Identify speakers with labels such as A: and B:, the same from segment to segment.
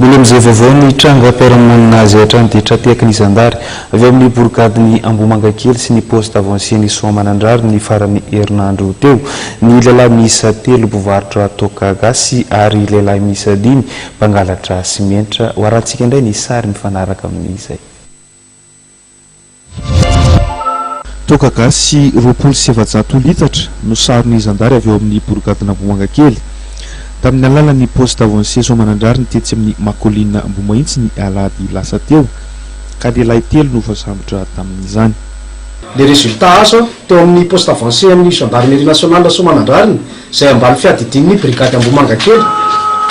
A: Mbola amin'izay vaovao ny tranga ampiarahamonina azy hatrany dia trateky ny Zandary avy amin'ny borikadiny Ambohimankakely sy ny poste avancé ny Soamanandrary ny farany herinandro teo. Ny lehilahy miisa 3 mpivarotra toaka gasy ary lehilahy miisa 5 mpangalatra simenitra. Hoarantsika indray ny sary mifanaraka amin'izay. Toaka gasy 2700 litatra no saron'ny Zandary avy eo amin'ny borikadina Ambohimankakely. Tamin'ny alalan'ny poste avancé Soamanandrary ny tetsy amin'ny Makolina Ambohimahintsy ny alady lasa teo ka lehilahy 3 no voasambotra tamin'izany.
B: Les résultats azo teo amin'ny poste avancé amin'ny gendarmerie nationale Soamanandrary izay ambany fiadidin'ny brigade Ambohimankakely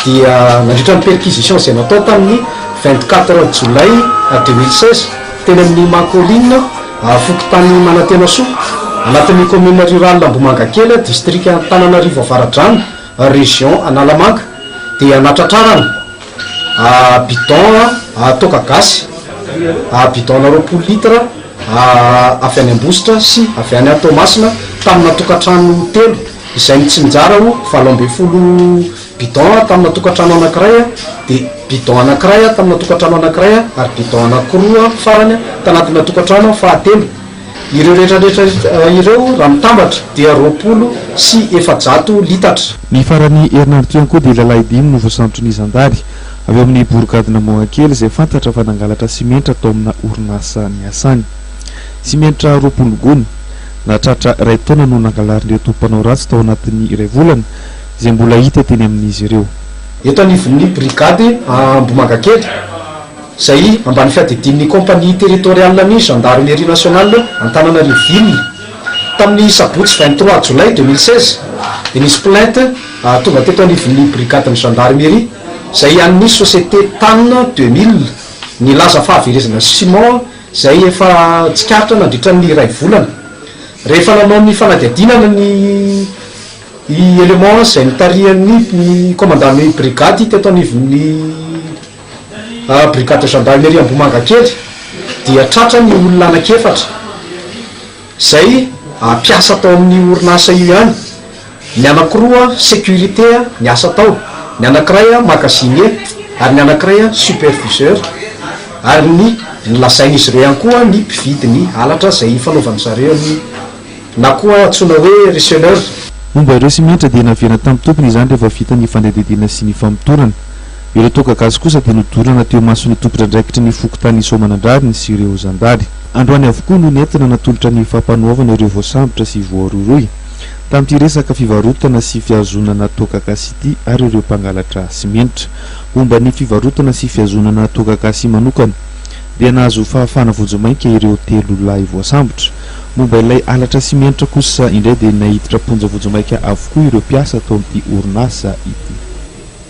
B: dia nandritra ny perquisition izay natao tamin'ny 24 jolay 2016 teny amin'ny Makolina Fokotany Manantenasoa anatin'ny commune rurale Ambohimankakely district Antananarivo Avaradrano région Analamanga dia natratrarana bidon toaka gasy bidon 20 litre avy any Ambositra sy avy any Toamasina tamina tokatrano 3 izay mitsinjara ho 20 bidon tamina tokatrano anankiray dia bidon anankiray tamina tokatrano anankiray ary bidon anankiroa farany tanatina tokatrano fahatelo. Ireo rehetrarehetra ireo raha mitambatra dia 20 sy 700 litatra.
A: Ny farany herinandro teo koa dia lehilahy 5 no voasambotr'ny Zandary avy amin'ny borikadina Ambohimankely izay fantatra fa nangalatra simenitra tao amina orinasa ny asany. Simenitra 20 gony nahatratra 2 taona no nangalarin'ireo tompanao ratsy tao anatin'ny 2 volana izay mbola hita teny amin'izy ireo.
B: Eto anivon'ny brigady Ambohimankakely izay ambany fiadidin'ny compagnie territoriale ny gendarmerie nationale Antananarivo tamin'ny sabotsy 23 jolay 2016 dia nisy plainte tonga teto anivon'ny brigade ny gendarmerie izay an'ny société TAN 2000 ny laza fahaverezana ciment izay efa tsikaritra nandritra ny 2 volana. Rehefa nanao ny fanadihadinana ny élément izay nitarihan'ny commandant brigade teto anivon'ny brigade gendarmerie Ambohimankakely dia tratra ny olona anankefatra izay mpiasa tao amin'ny orinasa io ihany. Ny anankiroa sécurité ny asa tao, ny anankiray magasinier ary ny anankiray superviseur ary ny lasain'izy ireo ihany koa ny mpividy ny halatra izay fanaovan'ny zareo na koa antsoina hoe receleur.
A: Momba ireo simenitra dia naviana tamin'ny tompony izany rehefa vita ny fanadihadiana sy ny famotorana. Ireo toaka gasy kosa dia nodorana teo mason'ny tompony andraikitry ny Fokotany Soamanandrary sy ireo Zandary. Androany avokoa no nentina natolotra ny fampanoavana ireo voasambotra sy voaroroy tamin'ity resaka fivarotana sy fiazonana toaka gasy ity ary ireo mpangalatra simenitra. Momba ny fivarotana sy fiazonana toaka gasy manokana dia nahazo fahafana vojomaika ireo 3 lahy voasambotra. Momba ilay halatra simenitra kosa indray dia nahiditra ponja vojomaika avokoa ireo mpiasa tao amin'ity orinasa ity.